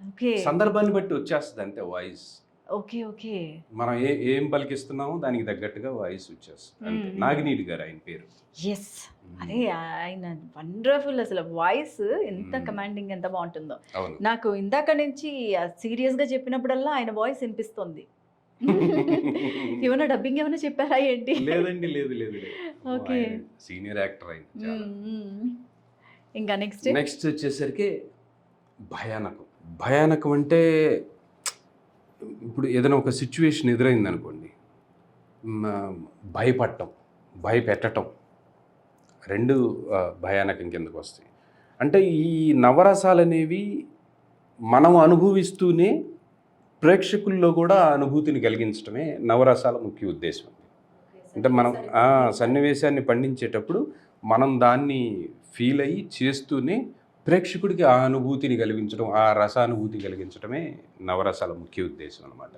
Okay. సందర్భాన్ని బట్టి వచ్చేస్తది అంతే వాయిస్. ఓకే. ఓకే. మనం ఏం పలికిస్తున్నామో దానికి తగ్గట్టుగా వాయిస్ వచ్చేస్తది హ్మ్. అంతే. హ్మ్. నాగినీడి గారు ఆయన పేరు. యెస్. అదే హ్మ్. ఆయన వండర్‌ఫుల్ అసలు వాయిస్ ఎంత హ్మ్. కమాండింగ్ ఎంత బావుంటుందో. అవును. నాకు ఇందాక నుంచి సీరియస్‌గా చెప్పినప్పుడల్లా ఆయన వాయిస్ ఇనిపిస్తుంది. ఏమన్నా డబ్బింగ్ ఏమన్నా చెప్పారా ఏంటి? లేదండి. లేదు. అమ్మో! ఓకే. ఆయన సీనియర్ యాక్టర్ ఆయన చాలా. హ్మ్. ఇంకా నెక్స్ట్? నెక్స్ట్ వచ్చేసరికి భయానకం. భయానకం అంటే ఇప్పుడు ఏదైనా ఒక సిట్యుయేషన్ ఎదురైందనుకోండి. భయపడటం, భయపెట్టటం 2 భయానకం కిందకొస్తాయి. అంటే ఈ నవరసాలనేవి మనం అనుభవిస్తూనే ప్రేక్షకుల్లో కూడా ఆ అనుభూతిని కలిగించడమే నవరసాల ముఖ్య ఉద్దేశం. అంటే మనం సన్నివేశాన్ని పండించేటప్పుడు మనం దాన్ని ఫీల్ అయ్యి చేస్తూనే ప్రేక్షకుడికి ఆ అనుభూతిని కలిగించడం, ఆ రసానుభూతి కలిగించడమే నవరసాల ముఖ్య ఉద్దేశం అనమాట.